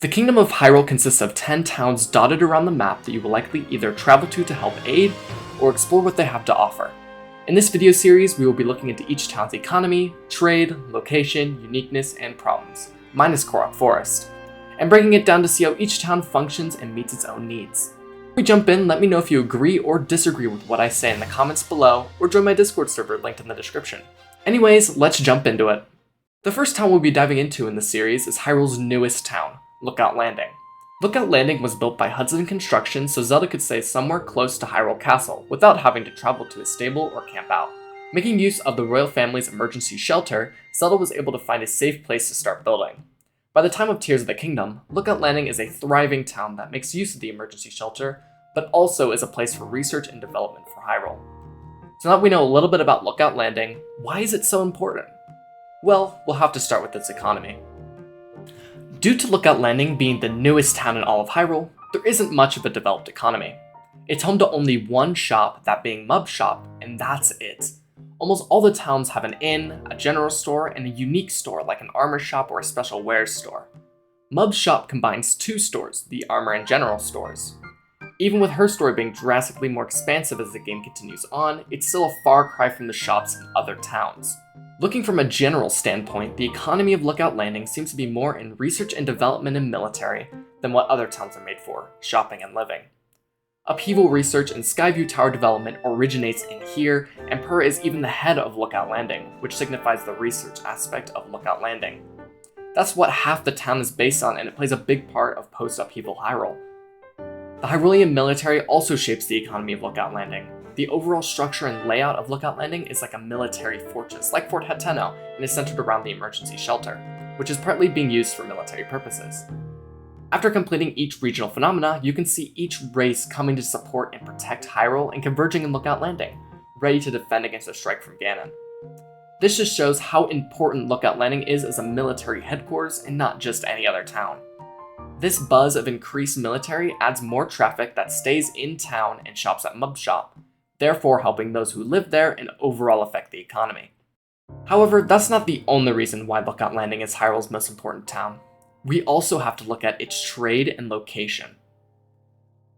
The Kingdom of Hyrule consists of 10 towns dotted around the map that you will likely either travel to help aid, or explore what they have to offer. In this video series, we will be looking into each town's economy, trade, location, uniqueness, and problems, minus Korok Forest, and breaking it down to see how each town functions and meets its own needs. Before we jump in, let me know if you agree or disagree with what I say in the comments below, or join my Discord server linked in the description. Anyways, let's jump into it. The first town we'll be diving into in this series is Hyrule's newest town, Lookout Landing. Lookout Landing was built by Hudson Construction so Zelda could stay somewhere close to Hyrule Castle without having to travel to a stable or camp out. Making use of the royal family's emergency shelter, Zelda was able to find a safe place to start building. By the time of Tears of the Kingdom, Lookout Landing is a thriving town that makes use of the emergency shelter, but also is a place for research and development for Hyrule. So now that we know a little bit about Lookout Landing, why is it so important? Well, we'll have to start with its economy. Due to Lookout Landing being the newest town in all of Hyrule, there isn't much of a developed economy. It's home to only one shop, that being Mub Shop, and that's it. Almost all the towns have an inn, a general store, and a unique store like an armor shop or a special wares store. Mub Shop combines two stores, the armor and general stores. Even with her store being drastically more expansive as the game continues on, it's still a far cry from the shops in other towns. Looking from a general standpoint, the economy of Lookout Landing seems to be more in research and development and military than what other towns are made for, shopping and living. Upheaval research and Skyview Tower development originates in here, and Purah is even the head of Lookout Landing, which signifies the research aspect of Lookout Landing. That's what half the town is based on, and it plays a big part of post-upheaval Hyrule. The Hyrulean military also shapes the economy of Lookout Landing. The overall structure and layout of Lookout Landing is like a military fortress, like Fort Hateno, and is centered around the emergency shelter, which is partly being used for military purposes. After completing each regional phenomena, you can see each race coming to support and protect Hyrule and converging in Lookout Landing, ready to defend against a strike from Ganon. This just shows how important Lookout Landing is as a military headquarters and not just any other town. This buzz of increased military adds more traffic that stays in town and shops at Mub Shop, therefore helping those who live there and overall affect the economy. However, that's not the only reason why Lookout Landing is Hyrule's most important town. We also have to look at its trade and location.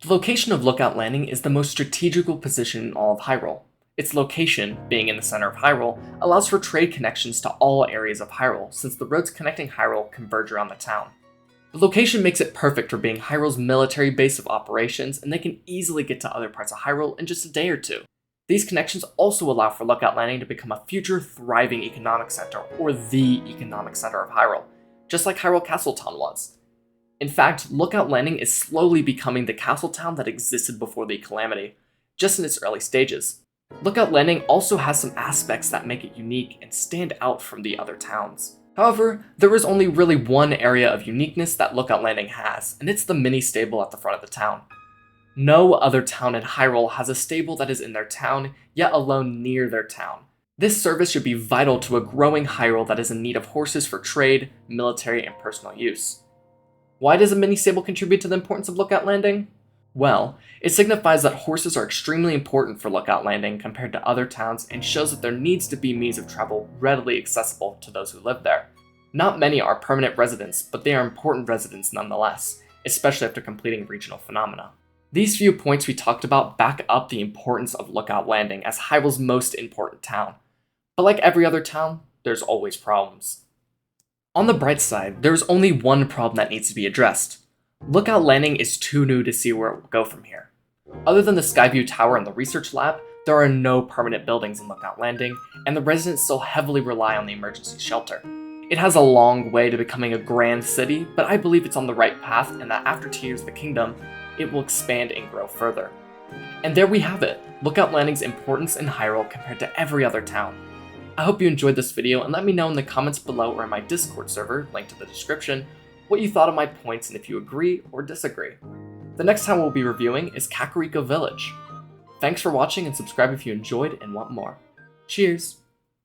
The location of Lookout Landing is the most strategical position in all of Hyrule. Its location, being in the center of Hyrule, allows for trade connections to all areas of Hyrule, since the roads connecting Hyrule converge around the town. The location makes it perfect for being Hyrule's military base of operations, and they can easily get to other parts of Hyrule in just a day or two. These connections also allow for Lookout Landing to become a future thriving economic center, or the economic center of Hyrule, just like Hyrule Castle Town was. In fact, Lookout Landing is slowly becoming the castle town that existed before the Calamity, just in its early stages. Lookout Landing also has some aspects that make it unique and stand out from the other towns. However, there is only really one area of uniqueness that Lookout Landing has, and it's the mini stable at the front of the town. No other town in Hyrule has a stable that is in their town, yet alone near their town. This service should be vital to a growing Hyrule that is in need of horses for trade, military, and personal use. Why does a mini stable contribute to the importance of Lookout Landing? Well, it signifies that horses are extremely important for Lookout Landing compared to other towns and shows that there needs to be means of travel readily accessible to those who live there. Not many are permanent residents, but they are important residents nonetheless, especially after completing regional phenomena. These few points we talked about back up the importance of Lookout Landing as Hyrule's most important town. But like every other town, there's always problems. On the bright side, there's only one problem that needs to be addressed. Lookout Landing is too new to see where it will go from here. Other than the Skyview Tower and the research lab, there are no permanent buildings in Lookout Landing, and the residents still heavily rely on the emergency shelter. It has a long way to becoming a grand city, but I believe it's on the right path and that after Tears of the Kingdom, it will expand and grow further. And there we have it, Lookout Landing's importance in Hyrule compared to every other town. I hope you enjoyed this video and let me know in the comments below or in my Discord server, linked in the description, what you thought of my points and if you agree or disagree. The next time we'll be reviewing is Kakariko Village. Thanks for watching and subscribe if you enjoyed and want more. Cheers!